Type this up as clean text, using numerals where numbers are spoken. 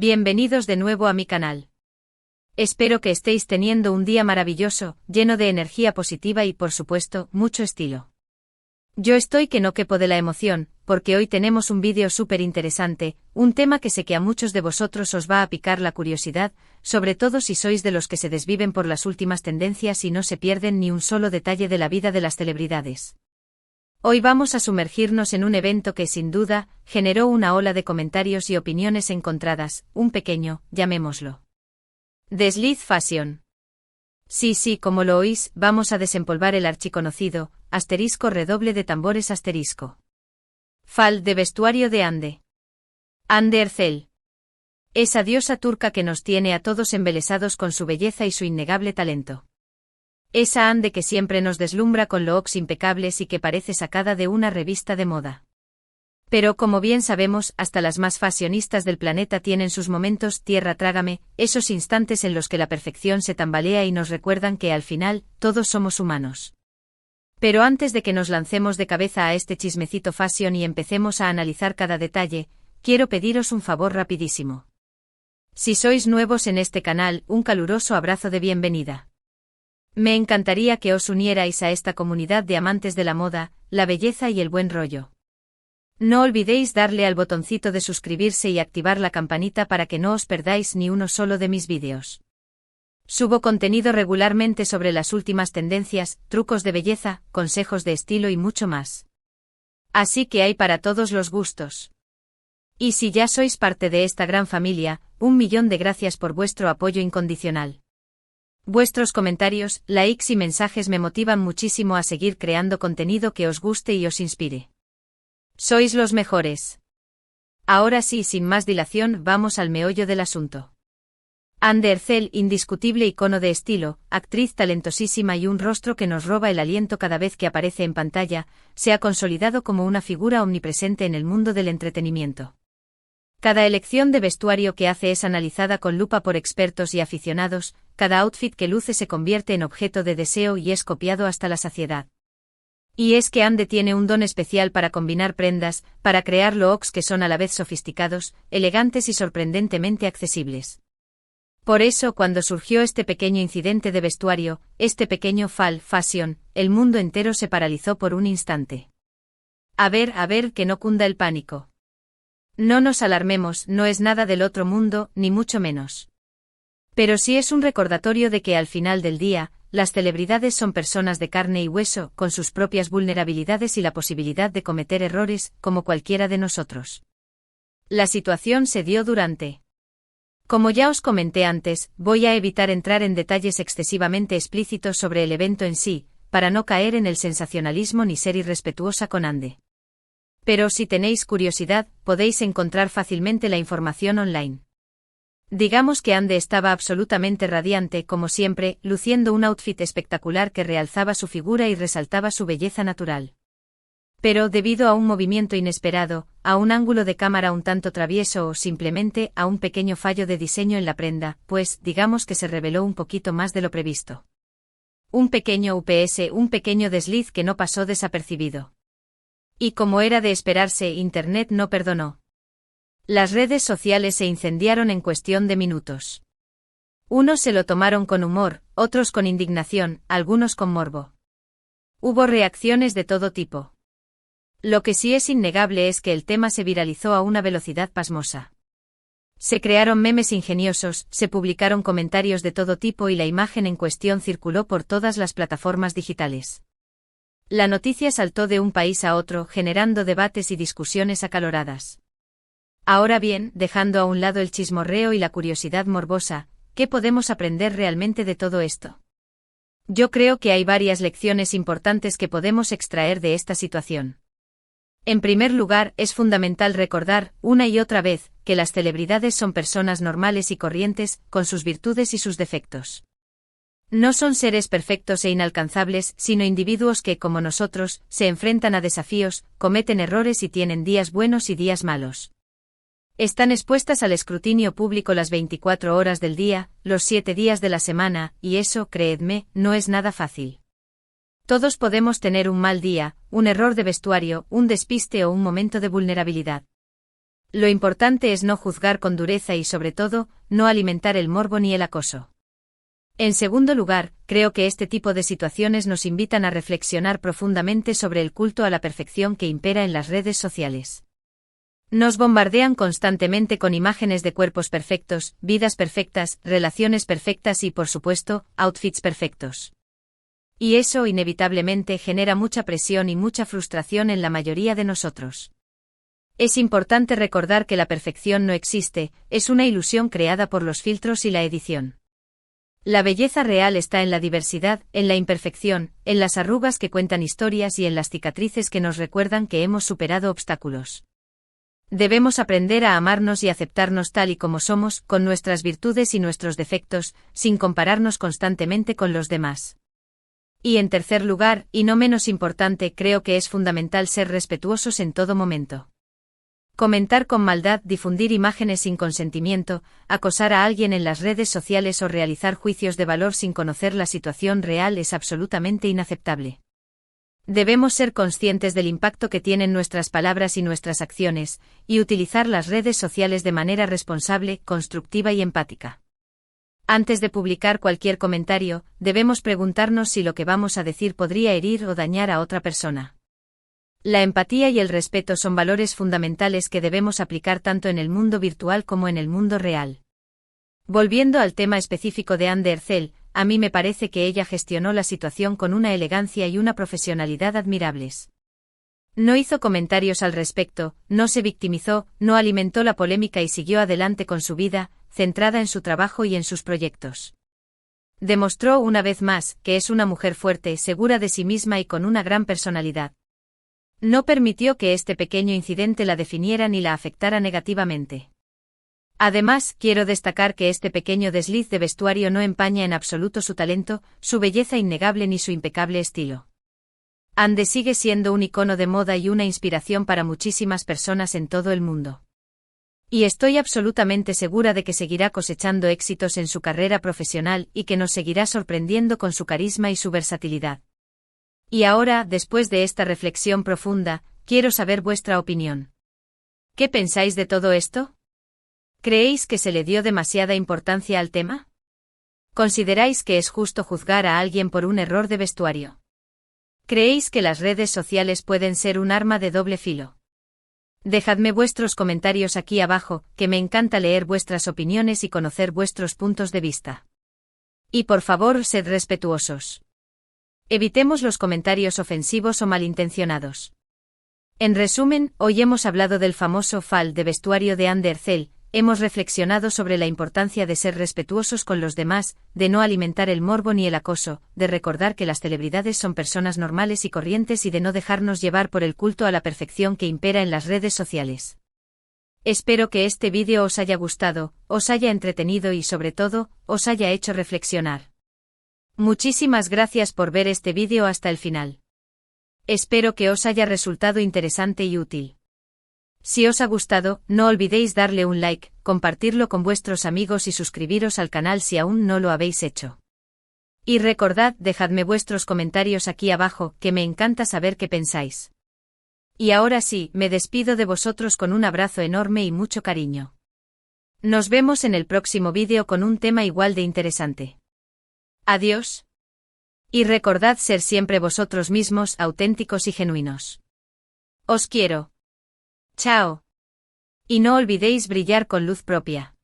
Bienvenidos de nuevo a mi canal. Espero que estéis teniendo un día maravilloso, lleno de energía positiva y por supuesto, mucho estilo. Yo estoy que no quepo de la emoción, porque hoy tenemos un vídeo súper interesante, un tema que sé que a muchos de vosotros os va a picar la curiosidad, sobre todo si sois de los que se desviven por las últimas tendencias y no se pierden ni un solo detalle de la vida de las celebridades. Hoy vamos a sumergirnos en un evento que, sin duda, generó una ola de comentarios y opiniones encontradas, un pequeño, llamémoslo, desliz fashion. Sí, como lo oís, vamos a desempolvar el archiconocido, redoble de tambores Fall de vestuario de Hande Erçel. Esa diosa turca que nos tiene a todos embelesados con su belleza y su innegable talento. Esa Hande que siempre nos deslumbra con looks impecables y que parece sacada de una revista de moda. Pero como bien sabemos, hasta las más fashionistas del planeta tienen sus momentos tierra trágame, esos instantes en los que la perfección se tambalea y nos recuerdan que al final, todos somos humanos. Pero antes de que nos lancemos de cabeza a este chismecito fashion y empecemos a analizar cada detalle, quiero pediros un favor rapidísimo. Si sois nuevos en este canal, un caluroso abrazo de bienvenida. Me encantaría que os unierais a esta comunidad de amantes de la moda, la belleza y el buen rollo. No olvidéis darle al botoncito de suscribirse y activar la campanita para que no os perdáis ni uno solo de mis vídeos. Subo contenido regularmente sobre las últimas tendencias, trucos de belleza, consejos de estilo y mucho más. Así que hay para todos los gustos. Y si ya sois parte de esta gran familia, 1.000.000 de gracias por vuestro apoyo incondicional. Vuestros comentarios, likes y mensajes me motivan muchísimo a seguir creando contenido que os guste y os inspire. Sois los mejores. Ahora sí, sin más dilación, vamos al meollo del asunto. Hande Erçel, indiscutible icono de estilo, actriz talentosísima y un rostro que nos roba el aliento cada vez que aparece en pantalla, se ha consolidado como una figura omnipresente en el mundo del entretenimiento. Cada elección de vestuario que hace es analizada con lupa por expertos y aficionados, cada outfit que luce se convierte en objeto de deseo y es copiado hasta la saciedad. Y es que Hande tiene un don especial para combinar prendas, para crear looks que son a la vez sofisticados, elegantes y sorprendentemente accesibles. Por eso, cuando surgió este pequeño incidente de vestuario, este pequeño fall fashion, el mundo entero se paralizó por un instante. A ver, que no cunda el pánico. No nos alarmemos, no es nada del otro mundo, ni mucho menos. Pero sí es un recordatorio de que al final del día, las celebridades son personas de carne y hueso, con sus propias vulnerabilidades y la posibilidad de cometer errores, como cualquiera de nosotros. La situación se dio durante. Como ya os comenté antes, voy a evitar entrar en detalles excesivamente explícitos sobre el evento en sí, para no caer en el sensacionalismo ni ser irrespetuosa con Hande. Pero si tenéis curiosidad, podéis encontrar fácilmente la información online. Digamos que Hande estaba absolutamente radiante como siempre, luciendo un outfit espectacular que realzaba su figura y resaltaba su belleza natural. Pero debido a un movimiento inesperado, a un ángulo de cámara un tanto travieso o simplemente a un pequeño fallo de diseño en la prenda, pues digamos que se reveló un poquito más de lo previsto. Un pequeño un pequeño desliz que no pasó desapercibido. Y como era de esperarse, Internet no perdonó. Las redes sociales se incendiaron en cuestión de minutos. Unos se lo tomaron con humor, otros con indignación, algunos con morbo. Hubo reacciones de todo tipo. Lo que sí es innegable es que el tema se viralizó a una velocidad pasmosa. Se crearon memes ingeniosos, se publicaron comentarios de todo tipo y la imagen en cuestión circuló por todas las plataformas digitales. La noticia saltó de un país a otro, generando debates y discusiones acaloradas. Ahora bien, dejando a un lado el chismorreo y la curiosidad morbosa, ¿qué podemos aprender realmente de todo esto? Yo creo que hay varias lecciones importantes que podemos extraer de esta situación. En primer lugar, es fundamental recordar, una y otra vez, que las celebridades son personas normales y corrientes, con sus virtudes y sus defectos. No son seres perfectos e inalcanzables, sino individuos que, como nosotros, se enfrentan a desafíos, cometen errores y tienen días buenos y días malos. Están expuestas al escrutinio público las 24 horas del día, los 7 días de la semana, y eso, creedme, no es nada fácil. Todos podemos tener un mal día, un error de vestuario, un despiste o un momento de vulnerabilidad. Lo importante es no juzgar con dureza y sobre todo, no alimentar el morbo ni el acoso. En segundo lugar, creo que este tipo de situaciones nos invitan a reflexionar profundamente sobre el culto a la perfección que impera en las redes sociales. Nos bombardean constantemente con imágenes de cuerpos perfectos, vidas perfectas, relaciones perfectas y, por supuesto, outfits perfectos. Y eso inevitablemente genera mucha presión y mucha frustración en la mayoría de nosotros. Es importante recordar que la perfección no existe, es una ilusión creada por los filtros y la edición. La belleza real está en la diversidad, en la imperfección, en las arrugas que cuentan historias y en las cicatrices que nos recuerdan que hemos superado obstáculos. Debemos aprender a amarnos y aceptarnos tal y como somos, con nuestras virtudes y nuestros defectos, sin compararnos constantemente con los demás. Y en tercer lugar, y no menos importante, creo que es fundamental ser respetuosos en todo momento. Comentar con maldad, difundir imágenes sin consentimiento, acosar a alguien en las redes sociales o realizar juicios de valor sin conocer la situación real es absolutamente inaceptable. Debemos ser conscientes del impacto que tienen nuestras palabras y nuestras acciones, y utilizar las redes sociales de manera responsable, constructiva y empática. Antes de publicar cualquier comentario, debemos preguntarnos si lo que vamos a decir podría herir o dañar a otra persona. La empatía y el respeto son valores fundamentales que debemos aplicar tanto en el mundo virtual como en el mundo real. Volviendo al tema específico de Anne Derzel, a mí me parece que ella gestionó la situación con una elegancia y una profesionalidad admirables. No hizo comentarios al respecto, no se victimizó, no alimentó la polémica y siguió adelante con su vida, centrada en su trabajo y en sus proyectos. Demostró una vez más que es una mujer fuerte, segura de sí misma y con una gran personalidad. No permitió que este pequeño incidente la definiera ni la afectara negativamente. Además, quiero destacar que este pequeño desliz de vestuario no empaña en absoluto su talento, su belleza innegable ni su impecable estilo. Anne sigue siendo un icono de moda y una inspiración para muchísimas personas en todo el mundo. Y estoy absolutamente segura de que seguirá cosechando éxitos en su carrera profesional y que nos seguirá sorprendiendo con su carisma y su versatilidad. Y ahora, después de esta reflexión profunda, quiero saber vuestra opinión. ¿Qué pensáis de todo esto? ¿Creéis que se le dio demasiada importancia al tema? ¿Consideráis que es justo juzgar a alguien por un error de vestuario? ¿Creéis que las redes sociales pueden ser un arma de doble filo? Dejadme vuestros comentarios aquí abajo, que me encanta leer vuestras opiniones y conocer vuestros puntos de vista. Y por favor, sed respetuosos. Evitemos los comentarios ofensivos o malintencionados. En resumen, hoy hemos hablado del famoso fall de vestuario de Anne Derzel. Hemos reflexionado sobre la importancia de ser respetuosos con los demás, de no alimentar el morbo ni el acoso, de recordar que las celebridades son personas normales y corrientes y de no dejarnos llevar por el culto a la perfección que impera en las redes sociales. Espero que este vídeo os haya gustado, os haya entretenido y sobre todo, os haya hecho reflexionar. Muchísimas gracias por ver este vídeo hasta el final. Espero que os haya resultado interesante y útil. Si os ha gustado, no olvidéis darle un like, compartirlo con vuestros amigos y suscribiros al canal si aún no lo habéis hecho. Y recordad, dejadme vuestros comentarios aquí abajo, que me encanta saber qué pensáis. Y ahora sí, me despido de vosotros con un abrazo enorme y mucho cariño. Nos vemos en el próximo vídeo con un tema igual de interesante. Adiós. Y recordad ser siempre vosotros mismos, auténticos y genuinos. Os quiero. Chao. Y no olvidéis brillar con luz propia.